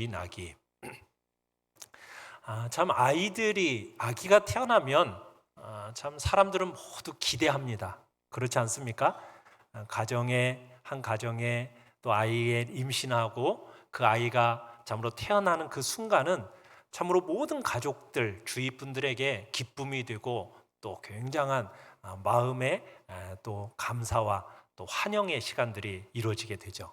주인 아기. 참 아기가 태어나면 참 사람들은 모두 기대합니다. 그렇지 않습니까? 한 가정에 또 아이의 임신하고 그 아이가 참으로 태어나는 그 순간은 참으로 모든 가족들, 주위 분들에게 기쁨이 되고 또 굉장한 마음의 또 감사와 또 환영의 시간들이 이루어지게 되죠.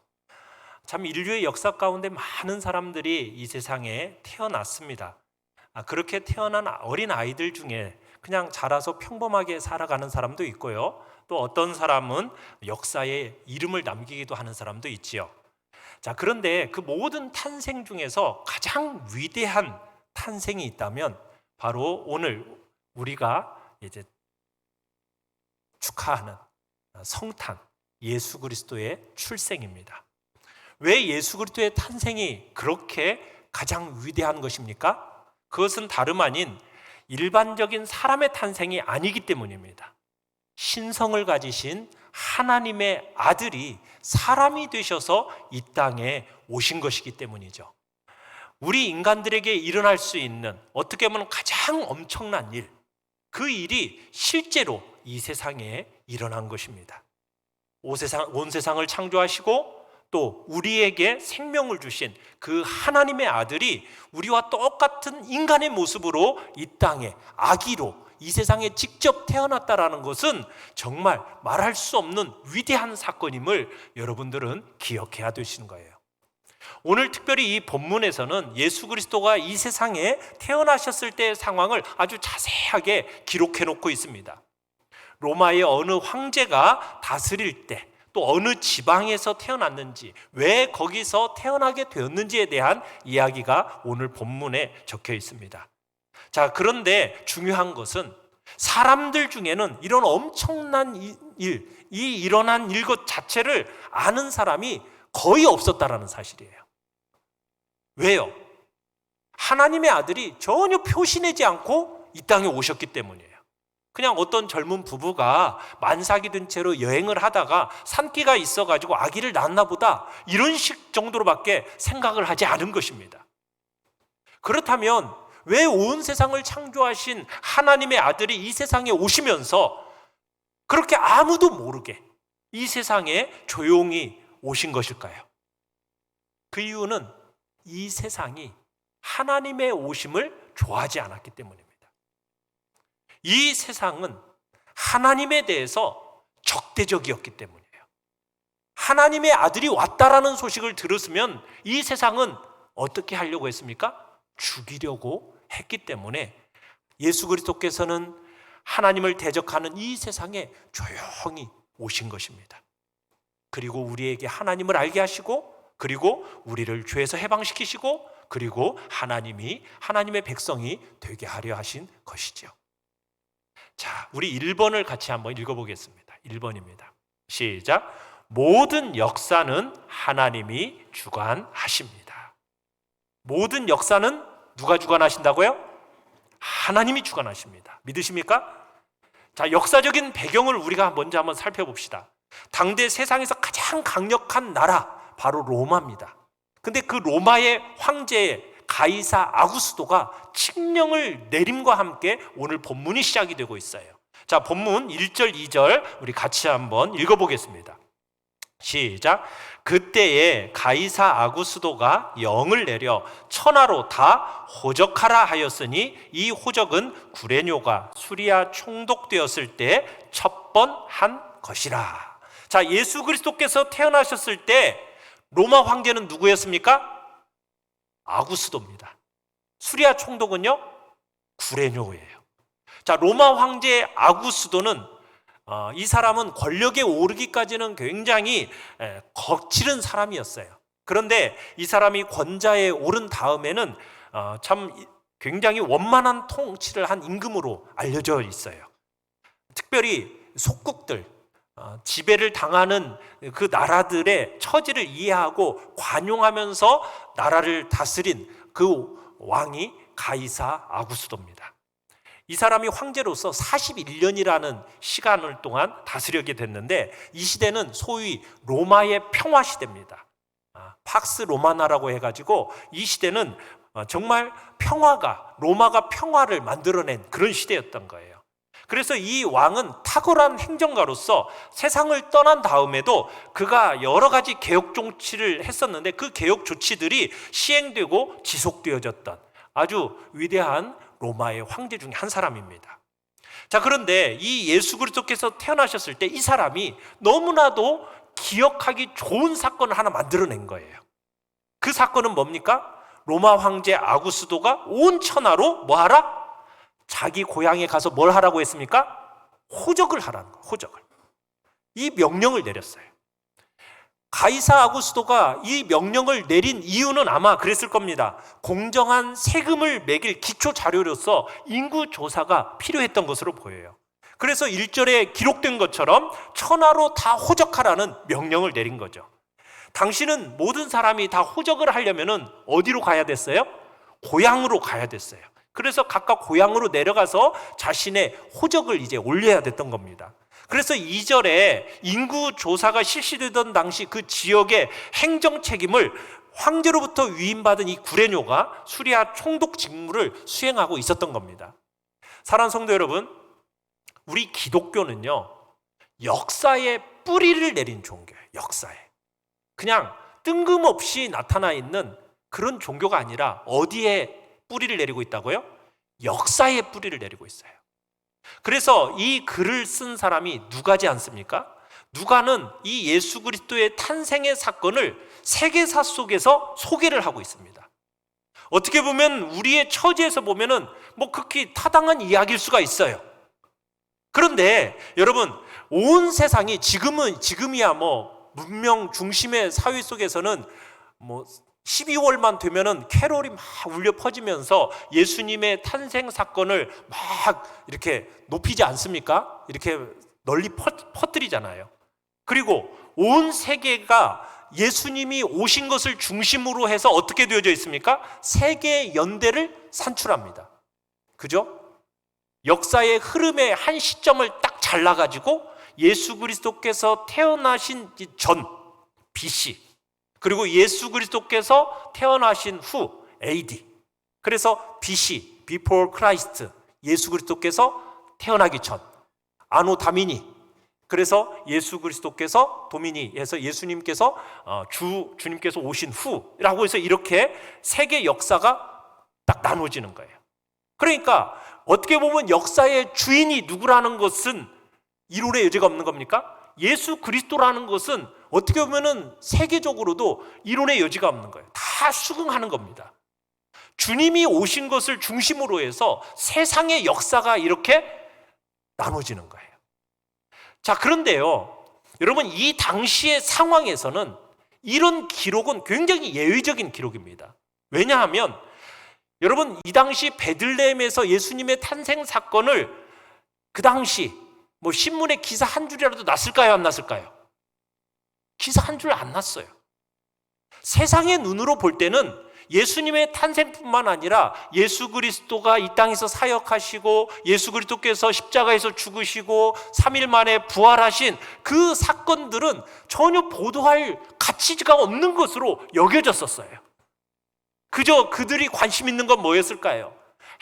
참 인류의 역사 가운데 많은 사람들이 이 세상에 태어났습니다. 그렇게 태어난 어린 아이들 중에 그냥 자라서 평범하게 살아가는 사람도 있고요. 또 어떤 사람은 역사에 이름을 남기기도 하는 사람도 있지요. 자, 그런데 그 모든 탄생 중에서 가장 위대한 탄생이 있다면 바로 오늘 우리가 이제 축하하는 성탄 예수 그리스도의 출생입니다. 왜 예수 그리스도의 탄생이 그렇게 가장 위대한 것입니까? 그것은 다름 아닌 일반적인 사람의 탄생이 아니기 때문입니다. 신성을 가지신 하나님의 아들이 사람이 되셔서 이 땅에 오신 것이기 때문이죠. 우리 인간들에게 일어날 수 있는 어떻게 보면 가장 엄청난 일, 그 일이 실제로 이 세상에 일어난 것입니다. 온 세상을 창조하시고 또 우리에게 생명을 주신 그 하나님의 아들이 우리와 똑같은 인간의 모습으로 이 땅에 아기로 이 세상에 직접 태어났다라는 것은 정말 말할 수 없는 위대한 사건임을 여러분들은 기억해야 되시는 거예요. 오늘 특별히 이 본문에서는 예수 그리스도가 이 세상에 태어나셨을 때의 상황을 아주 자세하게 기록해 놓고 있습니다. 로마의 어느 황제가 다스릴 때 또 어느 지방에서 태어났는지, 왜 거기서 태어나게 되었는지에 대한 이야기가 오늘 본문에 적혀 있습니다. 자, 그런데 중요한 것은 사람들 중에는 이런 엄청난 일어난 일 것 자체를 아는 사람이 거의 없었다라는 사실이에요. 왜요? 하나님의 아들이 전혀 표시내지 않고 이 땅에 오셨기 때문이에요. 그냥 어떤 젊은 부부가 만삭이 든 채로 여행을 하다가 산기가 있어가지고 아기를 낳았나 보다, 이런 식 정도로밖에 생각을 하지 않은 것입니다. 그렇다면 왜 온 세상을 창조하신 하나님의 아들이 이 세상에 오시면서 그렇게 아무도 모르게 이 세상에 조용히 오신 것일까요? 그 이유는 이 세상이 하나님의 오심을 좋아하지 않았기 때문입니다. 이 세상은 하나님에 대해서 적대적이었기 때문이에요. 하나님의 아들이 왔다라는 소식을 들었으면 이 세상은 어떻게 하려고 했습니까? 죽이려고 했기 때문에 예수 그리스도께서는 하나님을 대적하는 이 세상에 조용히 오신 것입니다. 그리고 우리에게 하나님을 알게 하시고, 그리고 우리를 죄에서 해방시키시고, 그리고 하나님의 백성이 되게 하려 하신 것이죠. 자, 우리 1번을 같이 한번 읽어보겠습니다. 1번입니다. 시작. 모든 역사는 하나님이 주관하십니다. 모든 역사는 누가 주관하신다고요? 하나님이 주관하십니다. 믿으십니까? 자, 역사적인 배경을 우리가 먼저 한번 살펴봅시다. 당대 세상에서 가장 강력한 나라, 바로 로마입니다. 근데 그 로마의 황제 가이사 아구스도가 칙령을 내림과 함께 오늘 본문이 시작이 되고 있어요. 자, 본문 1절 2절 우리 같이 한번 읽어보겠습니다. 시작. 그때에 가이사 아구스도가 영을 내려 천하로 다 호적하라 하였으니 이 호적은 구레뇨가 수리아 총독되었을 때 첫 번 한 것이라. 자, 예수 그리스도께서 태어나셨을 때 로마 황제는 누구였습니까? 아구스도입니다. 수리아 총독은요? 구레뇨예요. 자, 로마 황제 아구스도는 이 사람은 권력에 오르기까지는 굉장히 거칠은 사람이었어요. 그런데 이 사람이 권좌에 오른 다음에는 참 굉장히 원만한 통치를 한 임금으로 알려져 있어요. 특별히 속국들, 지배를 당하는 그 나라들의 처지를 이해하고 관용하면서 나라를 다스린 그 왕이 가이사 아구스도입니다. 이 사람이 황제로서 41년이라는 시간을 동안 다스리게 됐는데 이 시대는 소위 로마의 평화 시대입니다. 팍스 로마나라고 해가지고 이 시대는 정말 로마가 평화를 만들어낸 그런 시대였던 거예요. 그래서 이 왕은 탁월한 행정가로서 세상을 떠난 다음에도 그가 여러 가지 개혁 정치를 했었는데 그 개혁 조치들이 시행되고 지속되어졌던 아주 위대한 로마의 황제 중에 한 사람입니다. 자, 그런데 이 예수 그리스도께서 태어나셨을 때 이 사람이 너무나도 기억하기 좋은 사건을 하나 만들어낸 거예요. 그 사건은 뭡니까? 로마 황제 아구스도가 온 천하로 뭐하라? 자기 고향에 가서 뭘 하라고 했습니까? 호적을 하라는 거예요. 호적을. 이 명령을 내렸어요. 가이사 아구스도가 이 명령을 내린 이유는 아마 그랬을 겁니다. 공정한 세금을 매길 기초 자료로서 인구 조사가 필요했던 것으로 보여요. 그래서 1절에 기록된 것처럼 천하로 다 호적하라는 명령을 내린 거죠. 당시는 모든 사람이 다 호적을 하려면 어디로 가야 됐어요? 고향으로 가야 됐어요. 그래서 각각 고향으로 내려가서 자신의 호적을 이제 올려야 됐던 겁니다. 그래서 2절에 인구 조사가 실시되던 당시 그 지역의 행정 책임을 황제로부터 위임받은 이 구레뇨가 수리아 총독 직무를 수행하고 있었던 겁니다. 사랑하는 성도 여러분, 우리 기독교는요, 역사에 뿌리를 내린 종교예요. 역사에. 그냥 뜬금없이 나타나 있는 그런 종교가 아니라 어디에 뿌리를 내리고 있다고요? 역사에 뿌리를 내리고 있어요. 그래서 이 글을 쓴 사람이 누가지 않습니까? 누가는 이 예수 그리스도의 탄생의 사건을 세계사 속에서 소개를 하고 있습니다. 어떻게 보면 우리의 처지에서 보면은 극히 타당한 이야기일 수가 있어요. 그런데 여러분, 온 세상이 지금이야 문명 중심의 사회 속에서는 12월만 되면은 캐롤이 막 울려 퍼지면서 예수님의 탄생 사건을 막 이렇게 높이지 않습니까? 이렇게 널리 퍼뜨리잖아요. 그리고 온 세계가 예수님이 오신 것을 중심으로 해서 어떻게 되어져 있습니까? 세계 연대를 산출합니다. 그죠? 역사의 흐름의 한 시점을 딱 잘라가지고 예수 그리스도께서 태어나신 전 BC, 그리고 예수 그리스도께서 태어나신 후 AD. 그래서 BC, Before Christ, 예수 그리스도께서 태어나기 전, 아노 다미니. 그래서 예수 그리스도께서 도미니에서 예수님께서 주님께서 오신 후라고 해서 이렇게 세계 역사가 딱 나눠지는 거예요. 그러니까 어떻게 보면 역사의 주인이 누구라는 것은 이론의 여지가 없는 겁니까? 예수 그리스도라는 것은 어떻게 보면은 세계적으로도 이론의 여지가 없는 거예요. 다 수긍하는 겁니다. 주님이 오신 것을 중심으로 해서 세상의 역사가 이렇게 나눠지는 거예요. 자, 그런데요, 여러분, 이 당시의 상황에서는 이런 기록은 굉장히 예외적인 기록입니다. 왜냐하면 여러분, 이 당시 베들레헴에서 예수님의 탄생 사건을 그 당시 신문에 기사 한 줄이라도 났을까요? 안 났을까요? 기사 한 줄 안 났어요. 세상의 눈으로 볼 때는 예수님의 탄생뿐만 아니라 예수 그리스도가 이 땅에서 사역하시고 예수 그리스도께서 십자가에서 죽으시고 3일 만에 부활하신 그 사건들은 전혀 보도할 가치가 없는 것으로 여겨졌었어요. 그저 그들이 관심 있는 건 뭐였을까요?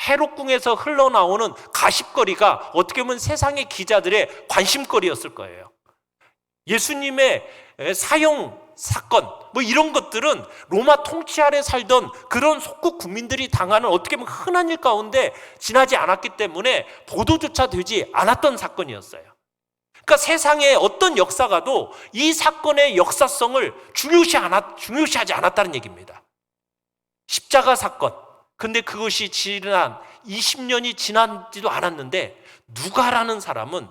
헤롯궁에서 흘러나오는 가십거리가 어떻게 보면 세상의 기자들의 관심거리였을 거예요. 예수님의 사형 사건 이런 것들은 로마 통치 아래 살던 그런 속국 국민들이 당하는 어떻게 보면 흔한 일 가운데 지나지 않았기 때문에 보도조차 되지 않았던 사건이었어요. 그러니까 세상의 어떤 역사가도 이 사건의 역사성을 중요시하지 않았다는 얘기입니다. 십자가 사건, 근데 그것이 지난 20년이 지나지도 않았는데 누가라는 사람은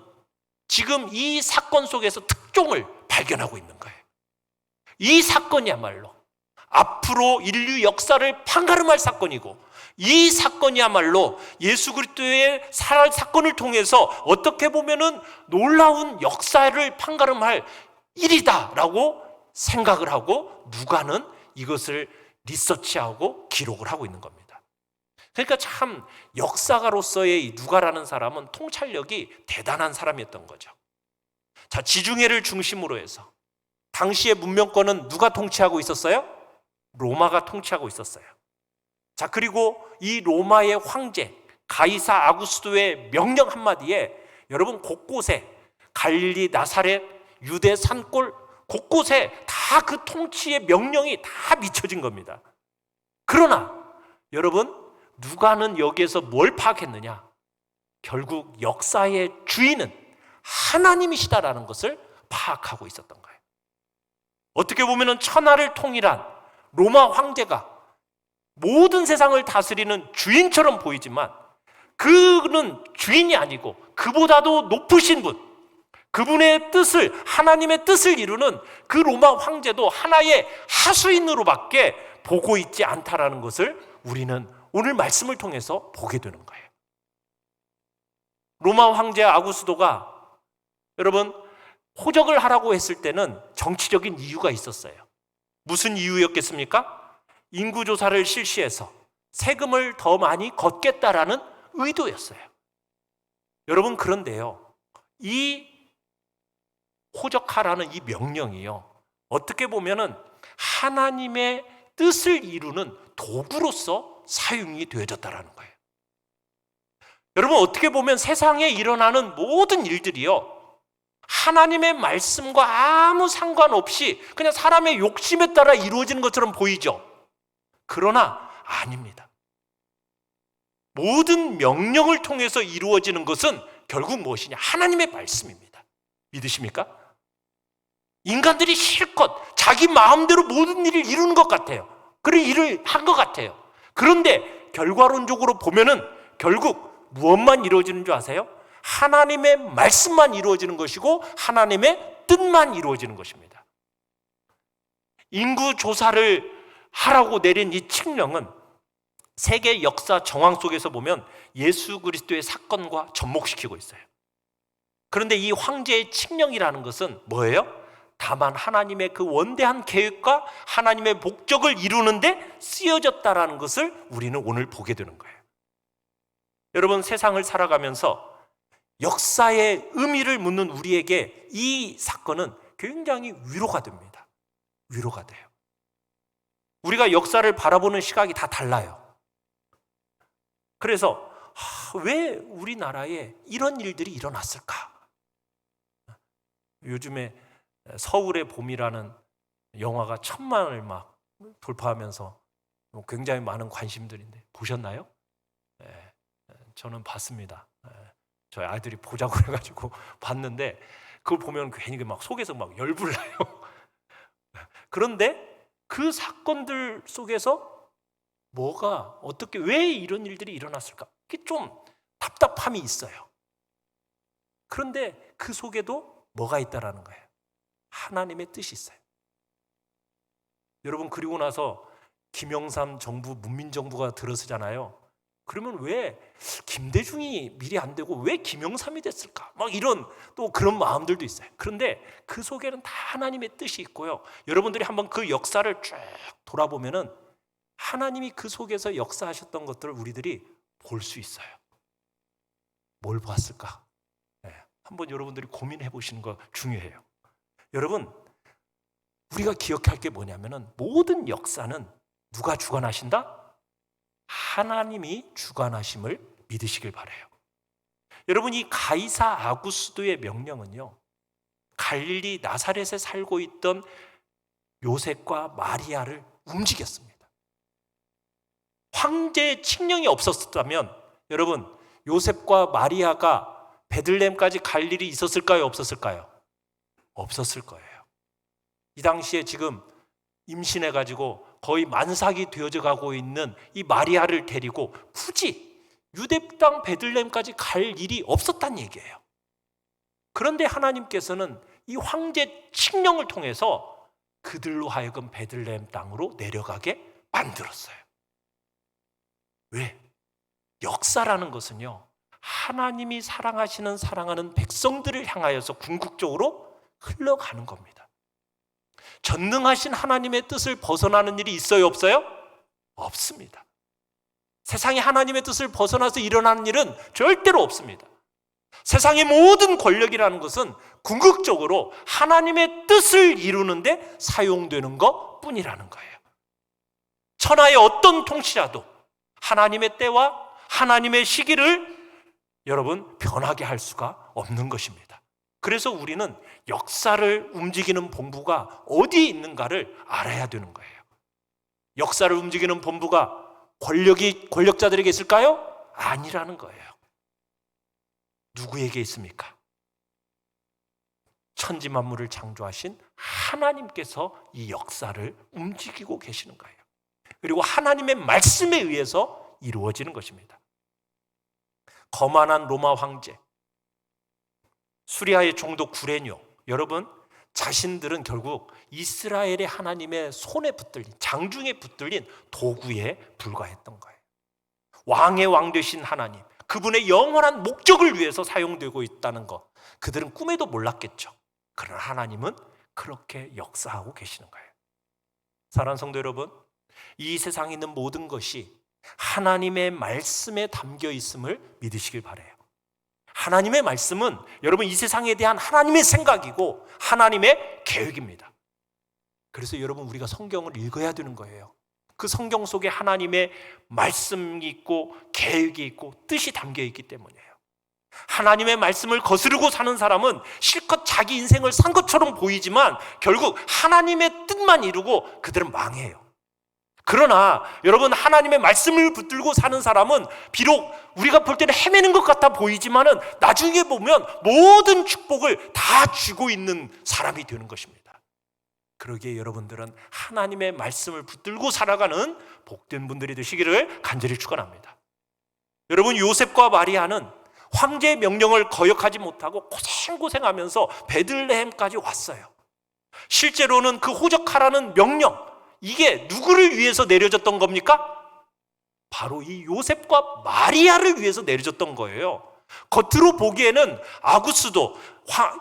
지금 이 사건 속에서 특종을 발견하고 있는 거예요. 이 사건이야말로 앞으로 인류 역사를 판가름할 사건이고, 이 사건이야말로 예수 그리스도의 사건을 통해서 어떻게 보면은 놀라운 역사를 판가름할 일이다라고 생각을 하고 누가는 이것을 리서치하고 기록을 하고 있는 겁니다. 그러니까 참 역사가로서의 이 누가라는 사람은 통찰력이 대단한 사람이었던 거죠. 자, 지중해를 중심으로 해서 당시의 문명권은 누가 통치하고 있었어요? 로마가 통치하고 있었어요. 자, 그리고 이 로마의 황제 가이사 아구스도의 명령 한마디에 여러분 곳곳에 갈릴리, 나사렛, 유대 산골 곳곳에 다 그 통치의 명령이 다 미쳐진 겁니다. 그러나 여러분, 누가는 여기에서 뭘 파악했느냐? 결국 역사의 주인은 하나님이시다라는 것을 파악하고 있었던 거예요. 어떻게 보면 천하를 통일한 로마 황제가 모든 세상을 다스리는 주인처럼 보이지만 그는 주인이 아니고 그보다도 높으신 분, 그분의 뜻을, 하나님의 뜻을 이루는 그 로마 황제도 하나의 하수인으로밖에 보고 있지 않다라는 것을 우리는 오늘 말씀을 통해서 보게 되는 거예요. 로마 황제 아구스도가 여러분 호적을 하라고 했을 때는 정치적인 이유가 있었어요. 무슨 이유였겠습니까? 인구조사를 실시해서 세금을 더 많이 걷겠다라는 의도였어요. 여러분, 그런데요, 이 호적하라는 이 명령이요, 어떻게 보면은 하나님의 뜻을 이루는 도구로서 사용이 되어졌다라는 거예요. 여러분, 어떻게 보면 세상에 일어나는 모든 일들이요, 하나님의 말씀과 아무 상관없이 그냥 사람의 욕심에 따라 이루어지는 것처럼 보이죠. 그러나 아닙니다. 모든 명령을 통해서 이루어지는 것은 결국 무엇이냐? 하나님의 말씀입니다. 믿으십니까? 인간들이 실컷 자기 마음대로 모든 일을 이루는 것 같아요. 그런 일을 한 것 같아요. 그런데 결과론적으로 보면은 결국 무엇만 이루어지는 줄 아세요? 하나님의 말씀만 이루어지는 것이고 하나님의 뜻만 이루어지는 것입니다. 인구 조사를 하라고 내린 이 칙령은 세계 역사 정황 속에서 보면 예수 그리스도의 사건과 접목시키고 있어요. 그런데 이 황제의 칙령이라는 것은 뭐예요? 다만 하나님의 그 원대한 계획과 하나님의 목적을 이루는데 쓰여졌다라는 것을 우리는 오늘 보게 되는 거예요. 여러분, 세상을 살아가면서 역사의 의미를 묻는 우리에게 이 사건은 굉장히 위로가 됩니다. 위로가 돼요. 우리가 역사를 바라보는 시각이 다 달라요. 그래서 왜 우리나라에 이런 일들이 일어났을까? 요즘에 서울의 봄이라는 영화가 1,000만을 막 돌파하면서 굉장히 많은 관심들인데 보셨나요? 네, 저는 봤습니다. 네, 저희 아들이 보자고 해가지고 봤는데 그걸 보면 괜히 막 속에서 막 열불나요. 그런데 그 사건들 속에서 뭐가 어떻게 왜 이런 일들이 일어났을까? 그게 좀 답답함이 있어요. 그런데 그 속에도 뭐가 있다라는 거예요. 하나님의 뜻이 있어요. 여러분, 그리고 나서 김영삼 정부, 문민정부가 들어서잖아요. 그러면 왜 김대중이 미리 안 되고 왜 김영삼이 됐을까? 막 이런 또 그런 마음들도 있어요. 그런데 그 속에는 다 하나님의 뜻이 있고요. 여러분들이 한번 그 역사를 쭉 돌아보면은 하나님이 그 속에서 역사하셨던 것들을 우리들이 볼 수 있어요. 뭘 봤을까? 네, 한번 여러분들이 고민해 보시는 거 중요해요. 여러분, 우리가 기억할 게 뭐냐면은 모든 역사는 누가 주관하신다? 하나님이 주관하심을 믿으시길 바라요. 여러분, 이 가이사 아구스도의 명령은요, 갈릴리 나사렛에 살고 있던 요셉과 마리아를 움직였습니다. 황제의 칙령이 없었다면 여러분, 요셉과 마리아가 베들레헴까지 갈 일이 있었을까요? 없었을까요? 없었을 거예요. 이 당시에 지금 임신해가지고 거의 만삭이 되어져 가고 있는 이 마리아를 데리고 굳이 유대 땅 베들레헴까지 갈 일이 없었단 얘기예요. 그런데 하나님께서는 이 황제 칙령을 통해서 그들로 하여금 베들레헴 땅으로 내려가게 만들었어요. 왜? 역사라는 것은요, 하나님이 사랑하시는 사랑하는 백성들을 향하여서 궁극적으로 흘러가는 겁니다. 전능하신 하나님의 뜻을 벗어나는 일이 있어요, 없어요? 없습니다. 세상에 하나님의 뜻을 벗어나서 일어나는 일은 절대로 없습니다. 세상의 모든 권력이라는 것은 궁극적으로 하나님의 뜻을 이루는데 사용되는 것뿐이라는 거예요. 천하의 어떤 통치자도 하나님의 때와 하나님의 시기를 여러분 변하게 할 수가 없는 것입니다. 그래서 우리는 역사를 움직이는 본부가 어디에 있는가를 알아야 되는 거예요. 역사를 움직이는 본부가 권력자들에게 있을까요? 아니라는 거예요. 누구에게 있습니까? 천지 만물을 창조하신 하나님께서 이 역사를 움직이고 계시는 거예요. 그리고 하나님의 말씀에 의해서 이루어지는 것입니다. 거만한 로마 황제, 수리아의 총독 구레뇨, 여러분 자신들은 결국 이스라엘의 하나님의 손에 붙들린, 장중에 붙들린 도구에 불과했던 거예요. 왕의 왕 되신 하나님, 그분의 영원한 목적을 위해서 사용되고 있다는 것, 그들은 꿈에도 몰랐겠죠. 그러나 하나님은 그렇게 역사하고 계시는 거예요. 사랑하는 성도 여러분, 이 세상에 있는 모든 것이 하나님의 말씀에 담겨 있음을 믿으시길 바라요. 하나님의 말씀은 여러분 이 세상에 대한 하나님의 생각이고 하나님의 계획입니다. 그래서 여러분 우리가 성경을 읽어야 되는 거예요. 그 성경 속에 하나님의 말씀이 있고 계획이 있고 뜻이 담겨 있기 때문이에요. 하나님의 말씀을 거스르고 사는 사람은 실컷 자기 인생을 산 것처럼 보이지만 결국 하나님의 뜻만 이루고 그들은 망해요. 그러나 여러분 하나님의 말씀을 붙들고 사는 사람은 비록 우리가 볼 때는 헤매는 것 같아 보이지만은 나중에 보면 모든 축복을 다 쥐고 있는 사람이 되는 것입니다. 그러기에 여러분들은 하나님의 말씀을 붙들고 살아가는 복된 분들이 되시기를 간절히 축원합니다. 여러분 요셉과 마리아는 황제의 명령을 거역하지 못하고 고생하면서 베들레헴까지 왔어요. 실제로는 그 호적하라는 명령, 이게 누구를 위해서 내려졌던 겁니까? 바로 이 요셉과 마리아를 위해서 내려졌던 거예요. 겉으로 보기에는 아구스도,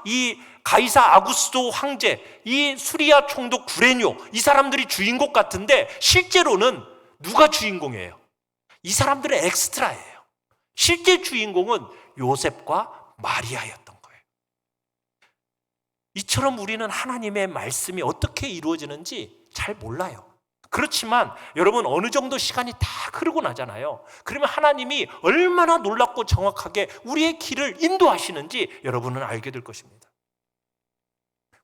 이 가이사 아구스도 황제, 이 수리아 총독 구레뇨, 이 사람들이 주인공 같은데 실제로는 누가 주인공이에요? 이 사람들은 엑스트라예요. 실제 주인공은 요셉과 마리아였던 거예요. 이처럼 우리는 하나님의 말씀이 어떻게 이루어지는지 잘 몰라요. 그렇지만 여러분 어느 정도 시간이 다 흐르고 나잖아요. 그러면 하나님이 얼마나 놀랍고 정확하게 우리의 길을 인도하시는지 여러분은 알게 될 것입니다.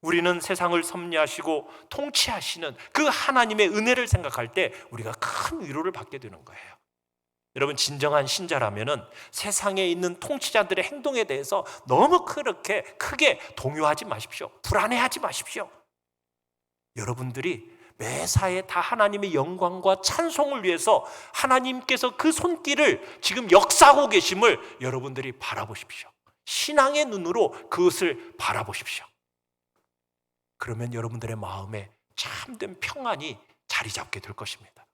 우리는 세상을 섭리하시고 통치하시는 그 하나님의 은혜를 생각할 때 우리가 큰 위로를 받게 되는 거예요. 여러분 진정한 신자라면은 세상에 있는 통치자들의 행동에 대해서 너무 그렇게 크게 동요하지 마십시오. 불안해하지 마십시오. 여러분들이 매사에 다 하나님의 영광과 찬송을 위해서 하나님께서 그 손길을 지금 역사하고 계심을 여러분들이 바라보십시오. 신앙의 눈으로 그것을 바라보십시오. 그러면 여러분들의 마음에 참된 평안이 자리 잡게 될 것입니다.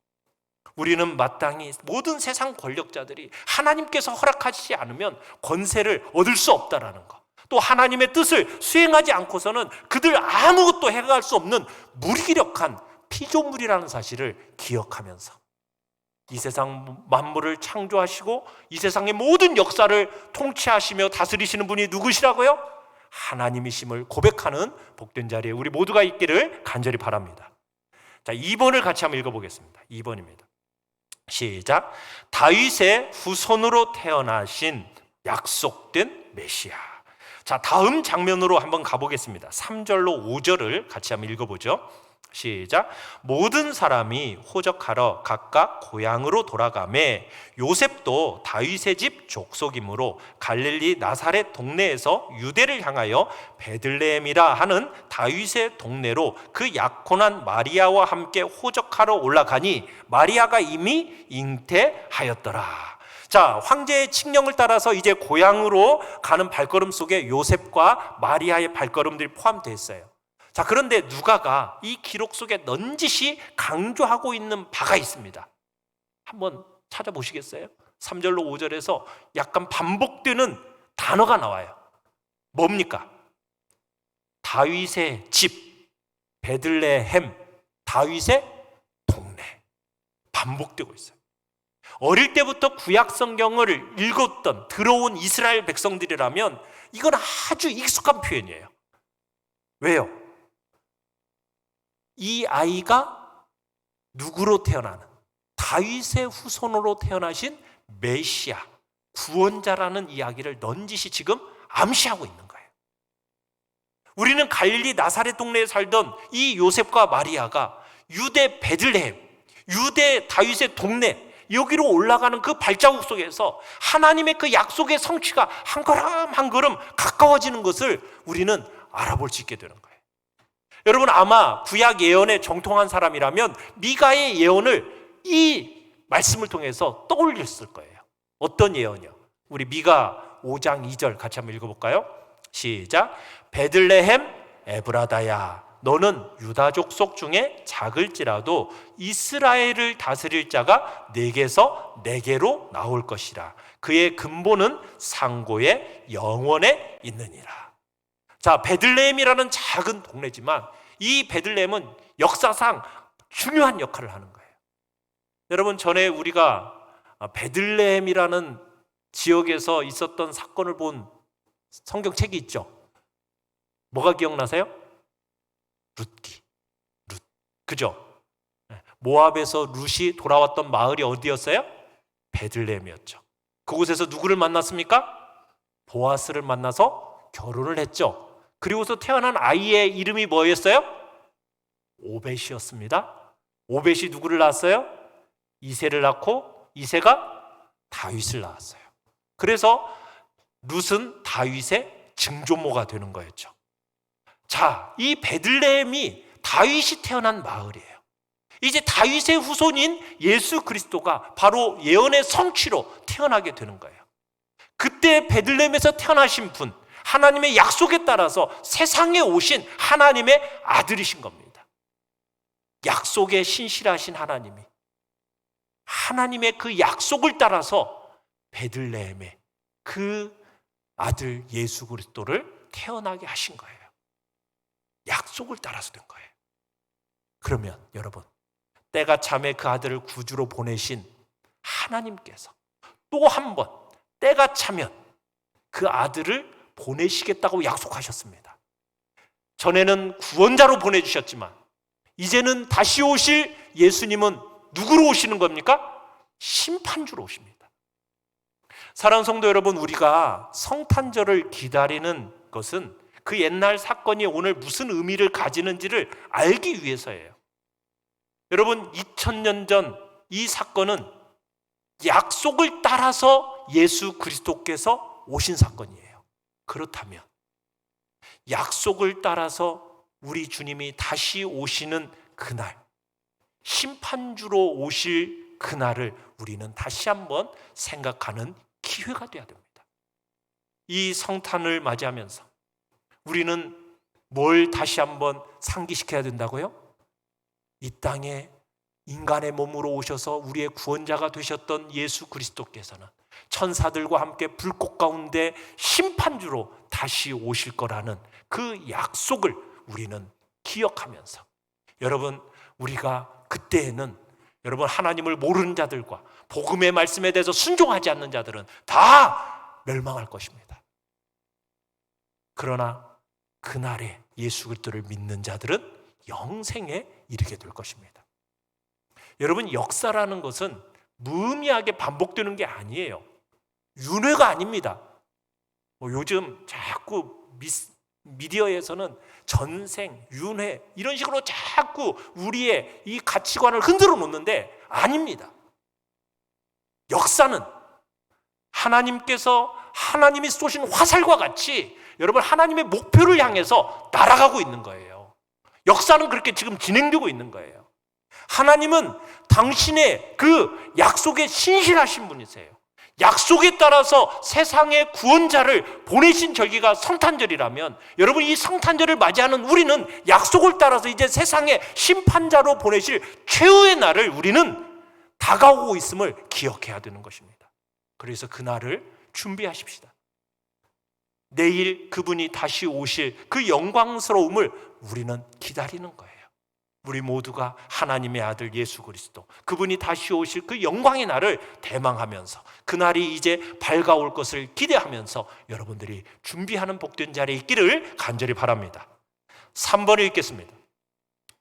우리는 마땅히 모든 세상 권력자들이 하나님께서 허락하시지 않으면 권세를 얻을 수 없다라는 것, 또 하나님의 뜻을 수행하지 않고서는 그들 아무것도 해갈 수 없는 무기력한 피조물이라는 사실을 기억하면서 이 세상 만물을 창조하시고 이 세상의 모든 역사를 통치하시며 다스리시는 분이 누구시라고요? 하나님이심을 고백하는 복된 자리에 우리 모두가 있기를 간절히 바랍니다. 자, 2번을 같이 한번 읽어보겠습니다. 2번입니다. 시작. 다윗의 후손으로 태어나신 약속된 메시아. 자, 다음 장면으로 한번 가보겠습니다. 3절로 5절을 같이 한번 읽어보죠. 시작. 모든 사람이 호적하러 각각 고향으로 돌아가매 요셉도 다윗의 집 족속이므로 갈릴리 나사렛 동네에서 유대를 향하여 베들레헴이라 하는 다윗의 동네로 그 약혼한 마리아와 함께 호적하러 올라가니 마리아가 이미 잉태하였더라. 자, 황제의 칙령을 따라서 이제 고향으로 가는 발걸음 속에 요셉과 마리아의 발걸음들이 포함되어 있어요. 자, 그런데 누가가 이 기록 속에 넌지시 강조하고 있는 바가 있습니다. 한번 찾아보시겠어요? 3절로 5절에서 약간 반복되는 단어가 나와요. 뭡니까? 다윗의 집, 베들레헴, 다윗의 동네. 반복되고 있어요. 어릴 때부터 구약 성경을 읽었던 들어온 이스라엘 백성들이라면 이건 아주 익숙한 표현이에요. 왜요? 이 아이가 누구로 태어나는, 다윗의 후손으로 태어나신 메시아, 구원자라는 이야기를 넌지시 지금 암시하고 있는 거예요. 우리는 갈릴리 나사렛 동네에 살던 이 요셉과 마리아가 유대 베들레헴, 유대 다윗의 동네, 여기로 올라가는 그 발자국 속에서 하나님의 그 약속의 성취가 한 걸음 한 걸음 가까워지는 것을 우리는 알아볼 수 있게 되는 거예요. 여러분, 아마 구약 예언에 정통한 사람이라면 미가의 예언을 이 말씀을 통해서 떠올렸을 거예요. 어떤 예언이요? 우리 미가 5장 2절 같이 한번 읽어볼까요? 시작. 베들레헴 에브라다야, 너는 유다족 속 중에 작을지라도 이스라엘을 다스릴 자가 네게서 네게로 나올 것이라. 그의 근본은 상고의 영원에 있느니라. 자, 베들레헴이라는 작은 동네지만 이 베들레헴은 역사상 중요한 역할을 하는 거예요. 여러분, 전에 우리가 베들레헴이라는 지역에서 있었던 사건을 본 성경책이 있죠. 뭐가 기억나세요? 룻기. 룻. 그죠? 모압에서 룻이 돌아왔던 마을이 어디였어요? 베들레헴이었죠. 그곳에서 누구를 만났습니까? 보아스를 만나서 결혼을 했죠. 그리고서 태어난 아이의 이름이 뭐였어요? 오벳이었습니다. 오벳이 누구를 낳았어요? 이새를 낳고 이새가 다윗을 낳았어요. 그래서 룻은 다윗의 증조모가 되는 거였죠. 자, 이 베들레헴이 다윗이 태어난 마을이에요. 이제 다윗의 후손인 예수 그리스도가 바로 예언의 성취로 태어나게 되는 거예요. 그때 베들레헴에서 태어나신 분, 하나님의 약속에 따라서 세상에 오신 하나님의 아들이신 겁니다. 약속에 신실하신 하나님이 하나님의 그 약속을 따라서 베들레헴에 그 아들 예수 그리스도를 태어나게 하신 거예요. 약속을 따라서 된 거예요. 그러면 여러분, 때가 참에 그 아들을 구주로 보내신 하나님께서 또 한 번 때가 차면 그 아들을 보내시겠다고 약속하셨습니다. 전에는 구원자로 보내주셨지만 이제는 다시 오실 예수님은 누구로 오시는 겁니까? 심판주로 오십니다. 사랑하는 성도 여러분, 우리가 성탄절을 기다리는 것은 그 옛날 사건이 오늘 무슨 의미를 가지는지를 알기 위해서예요. 여러분, 2000년 전 이 사건은 약속을 따라서 예수 그리스도께서 오신 사건이에요. 그렇다면 약속을 따라서 우리 주님이 다시 오시는 그날, 심판주로 오실 그날을 우리는 다시 한번 생각하는 기회가 되어야 됩니다. 이 성탄을 맞이하면서 우리는 뭘 다시 한번 상기시켜야 된다고요? 이 땅에 인간의 몸으로 오셔서 우리의 구원자가 되셨던 예수 그리스도께서는 천사들과 함께 불꽃 가운데 심판주로 다시 오실 거라는 그 약속을 우리는 기억하면서, 여러분, 우리가 그때에는 여러분, 하나님을 모르는 자들과 복음의 말씀에 대해서 순종하지 않는 자들은 다 멸망할 것입니다. 그러나 그날에 예수 그리스도를 믿는 자들은 영생에 이르게 될 것입니다. 여러분, 역사라는 것은 무의미하게 반복되는 게 아니에요. 윤회가 아닙니다. 요즘 자꾸 미디어에서는 전생, 윤회 이런 식으로 자꾸 우리의 이 가치관을 흔들어 놓는데 아닙니다. 역사는 하나님이 쏘신 화살과 같이 여러분, 하나님의 목표를 향해서 날아가고 있는 거예요. 역사는 그렇게 지금 진행되고 있는 거예요. 하나님은 당신의 그 약속에 신실하신 분이세요. 약속에 따라서 세상의 구원자를 보내신 절기가 성탄절이라면, 여러분, 이 성탄절을 맞이하는 우리는 약속을 따라서 이제 세상의 심판자로 보내실 최후의 날을 우리는 다가오고 있음을 기억해야 되는 것입니다. 그래서 그 날을 준비하십시다. 내일 그분이 다시 오실 그 영광스러움을 우리는 기다리는 거예요. 우리 모두가 하나님의 아들 예수 그리스도, 그분이 다시 오실 그 영광의 날을 대망하면서 그날이 이제 밝아올 것을 기대하면서 여러분들이 준비하는 복된 자리에 있기를 간절히 바랍니다. 3번을 읽겠습니다.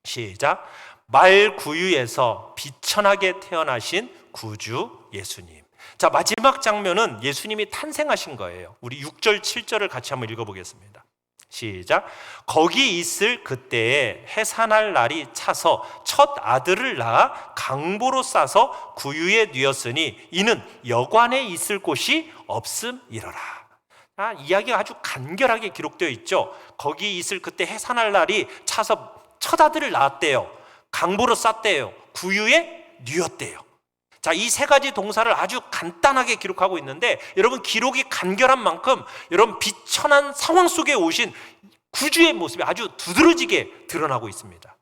시작. 말구유에서 비천하게 태어나신 구주 예수님. 자, 마지막 장면은 예수님이 탄생하신 거예요. 우리 6절 7절을 같이 한번 읽어보겠습니다. 시작. 거기 있을 그때에 해산할 날이 차서 첫 아들을 낳아 강보로 싸서 구유에 뉘었으니 이는 여관에 있을 곳이 없음이러라. 이야기가 아주 간결하게 기록되어 있죠. 거기 있을 그때 해산할 날이 차서 첫 아들을 낳았대요. 강보로 쌌대요. 구유에 뉘었대요. 자, 이 세 가지 동사를 아주 간단하게 기록하고 있는데, 여러분, 기록이 간결한 만큼 여러분 비천한 상황 속에 오신 구주의 모습이 아주 두드러지게 드러나고 있습니다.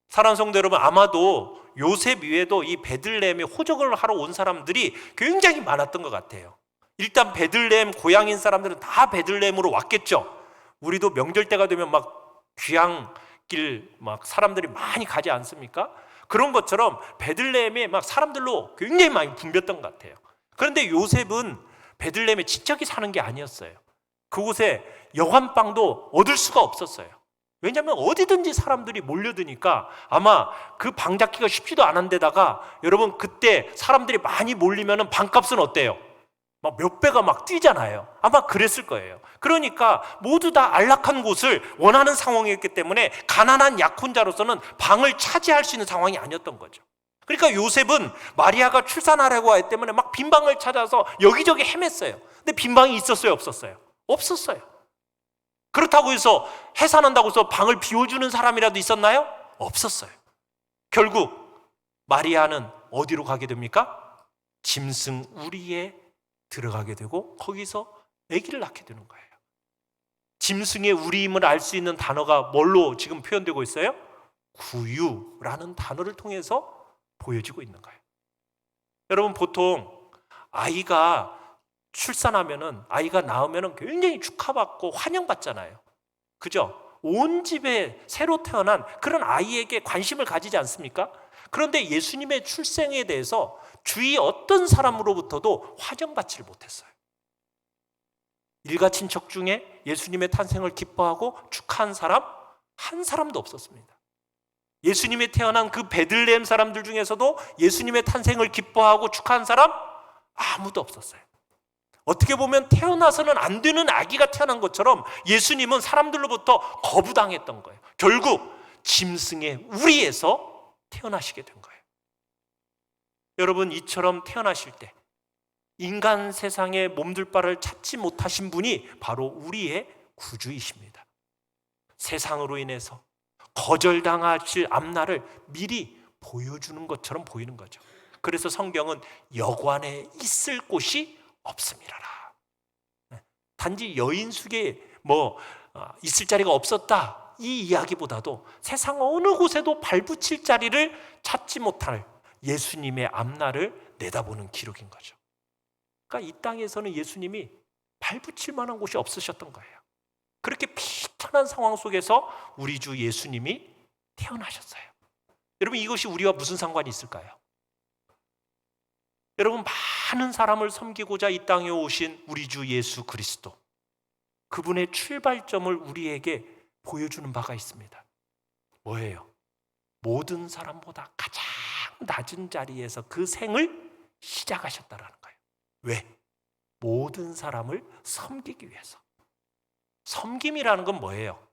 사랑하는 성도 여러분, 아마도 요셉 위에도 이 베들레헴에 호적을 하러 온 사람들이 굉장히 많았던 것 같아요. 일단 베들레헴 고향인 사람들은 다 베들레헴으로 왔겠죠. 우리도 명절 때가 되면 막 귀향길 막 사람들이 많이 가지 않습니까? 그런 것처럼 베들레헴에 막 사람들로 굉장히 많이 붐볐던 것 같아요. 그런데 요셉은 베들레헴에 친척이 사는 게 아니었어요. 그곳에 여관방도 얻을 수가 없었어요. 왜냐하면 어디든지 사람들이 몰려드니까 아마 그 방 잡기가 쉽지도 않은데다가, 여러분, 그때 사람들이 많이 몰리면 방값은 어때요? 막 몇 배가 막 뛰잖아요. 아마 그랬을 거예요. 그러니까 모두 다 안락한 곳을 원하는 상황이었기 때문에 가난한 약혼자로서는 방을 차지할 수 있는 상황이 아니었던 거죠. 그러니까 요셉은 마리아가 출산하려고 하기 때문에 막 빈 방을 찾아서 여기저기 헤맸어요. 근데 빈 방이 있었어요, 없었어요? 없었어요. 그렇다고 해서 해산한다고 해서 방을 비워주는 사람이라도 있었나요? 없었어요. 결국 마리아는 어디로 가게 됩니까? 짐승 우리에 들어가게 되고 거기서 아기를 낳게 되는 거예요. 짐승의 우리임을 알 수 있는 단어가 뭘로 지금 표현되고 있어요? 구유라는 단어를 통해서 보여지고 있는 거예요. 여러분, 보통 아이가 출산하면은, 아이가 낳으면은 굉장히 축하받고 환영받잖아요. 그죠? 온 집에 새로 태어난 그런 아이에게 관심을 가지지 않습니까? 그런데 예수님의 출생에 대해서 주위 어떤 사람으로부터도 환영받지를 못했어요. 일가 친척 중에 예수님의 탄생을 기뻐하고 축하한 사람 한 사람도 없었습니다. 예수님이 태어난 그 베들레헴 사람들 중에서도 예수님의 탄생을 기뻐하고 축하한 사람 아무도 없었어요. 어떻게 보면 태어나서는 안 되는 아기가 태어난 것처럼 예수님은 사람들로부터 거부당했던 거예요. 결국 짐승의 우리에서 태어나시게 된 거예요. 여러분, 이처럼 태어나실 때 인간 세상에 몸둘 바를 찾지 못하신 분이 바로 우리의 구주이십니다. 세상으로 인해서 거절당하실 앞날을 미리 보여주는 것처럼 보이는 거죠. 그래서 성경은 여관에 있을 곳이 없음이라라. 단지 여인숙에 있을 자리가 없었다, 이 이야기보다도 세상 어느 곳에도 발붙일 자리를 찾지 못할 예수님의 앞날을 내다보는 기록인 거죠. 그러니까 이 땅에서는 예수님이 발붙일 만한 곳이 없으셨던 거예요. 그렇게 비천한 상황 속에서 우리 주 예수님이 태어나셨어요. 여러분, 이것이 우리와 무슨 상관이 있을까요? 여러분, 많은 사람을 섬기고자 이 땅에 오신 우리 주 예수 그리스도, 그분의 출발점을 우리에게 보여주는 바가 있습니다. 뭐예요? 모든 사람보다 가장 낮은 자리에서 그 생을 시작하셨다라는 거예요. 왜? 모든 사람을 섬기기 위해서. 섬김이라는 건 뭐예요?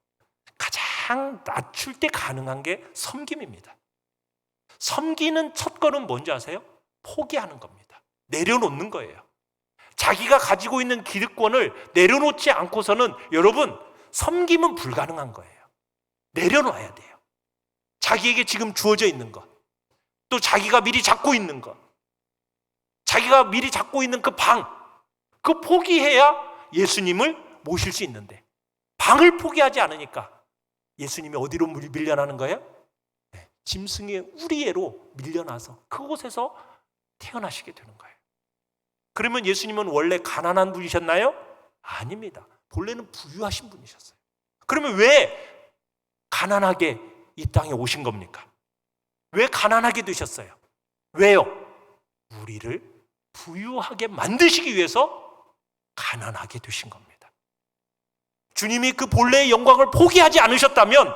가장 낮출 때 가능한 게 섬김입니다. 섬기는 첫 걸음 뭔지 아세요? 포기하는 겁니다. 내려놓는 거예요. 자기가 가지고 있는 기득권을 내려놓지 않고서는 여러분, 섬김은 불가능한 거예요. 내려놔야 돼요. 자기에게 지금 주어져 있는 것, 또 자기가 미리 잡고 있는 것, 자기가 미리 잡고 있는 그 방, 그 포기해야 예수님을 모실 수 있는데, 방을 포기하지 않으니까 예수님이 어디로 밀려나는 거예요? 짐승의 우리애로 밀려나서 그곳에서 태어나시게 되는 거예요. 그러면 예수님은 원래 가난한 분이셨나요? 아닙니다. 본래는 부유하신 분이셨어요. 그러면 왜 가난하게 이 땅에 오신 겁니까? 왜 가난하게 되셨어요? 왜요? 우리를 부유하게 만드시기 위해서 가난하게 되신 겁니다. 주님이 그 본래의 영광을 포기하지 않으셨다면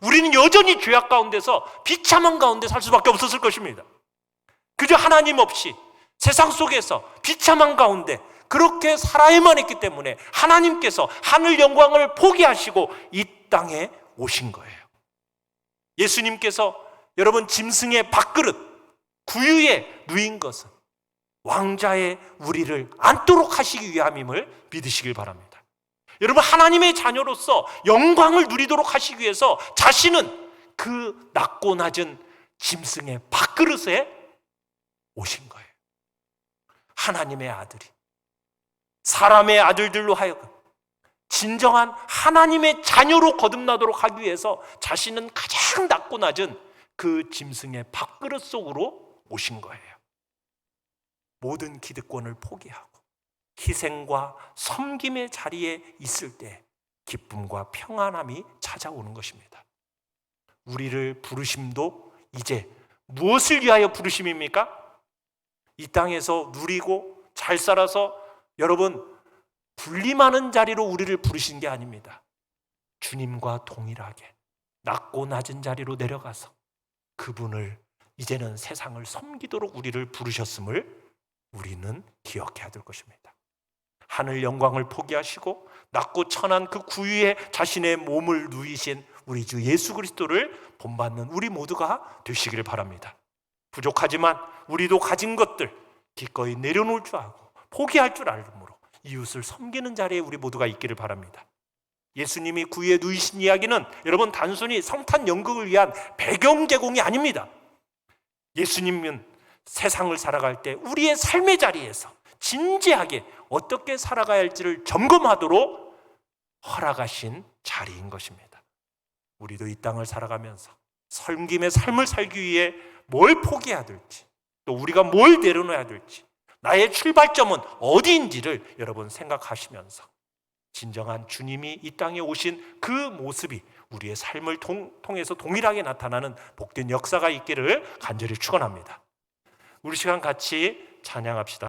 우리는 여전히 죄악 가운데서 비참한 가운데 살 수밖에 없었을 것입니다. 그저 하나님 없이 세상 속에서 비참한 가운데 그렇게 살아야만 했기 때문에 하나님께서 하늘 영광을 포기하시고 이 땅에 오신 거예요. 예수님께서 여러분 짐승의 밥그릇 구유에 누인 것은 왕자의 우리를 앉도록 하시기 위함임을 믿으시길 바랍니다. 여러분, 하나님의 자녀로서 영광을 누리도록 하시기 위해서 자신은 그 낮고 낮은 짐승의 밥그릇에 오신 거예요. 하나님의 아들이 사람의 아들들로 하여금 진정한 하나님의 자녀로 거듭나도록 하기 위해서 자신은 가장 낮고 낮은 그 짐승의 밥그릇 속으로 오신 거예요. 모든 기득권을 포기하고 희생과 섬김의 자리에 있을 때 기쁨과 평안함이 찾아오는 것입니다. 우리를 부르심도 이제 무엇을 위하여 부르심입니까? 이 땅에서 누리고 잘 살아서 여러분 군림하는 자리로 우리를 부르신 게 아닙니다. 주님과 동일하게 낮고 낮은 자리로 내려가서 그분을 이제는 세상을 섬기도록 우리를 부르셨음을 우리는 기억해야 될 것입니다. 하늘 영광을 포기하시고 낮고 천한 그 구유에 자신의 몸을 누이신 우리 주 예수 그리스도를 본받는 우리 모두가 되시길 바랍니다. 부족하지만 우리도 가진 것들 기꺼이 내려놓을 줄 알고 포기할 줄 알므로 이웃을 섬기는 자리에 우리 모두가 있기를 바랍니다. 예수님이 구유에 누이신 이야기는 여러분 단순히 성탄 연극을 위한 배경 제공이 아닙니다. 예수님은 세상을 살아갈 때 우리의 삶의 자리에서 진지하게 어떻게 살아가야 할지를 점검하도록 허락하신 자리인 것입니다. 우리도 이 땅을 살아가면서 섬김의 삶을 살기 위해 뭘 포기해야 될지, 또 우리가 뭘 내려놓아야 될지, 나의 출발점은 어디인지를 여러분 생각하시면서 진정한 주님이 이 땅에 오신 그 모습이 우리의 삶을 통해서 동일하게 나타나는 복된 역사가 있기를 간절히 축원합니다. 우리 시간 같이 찬양합시다.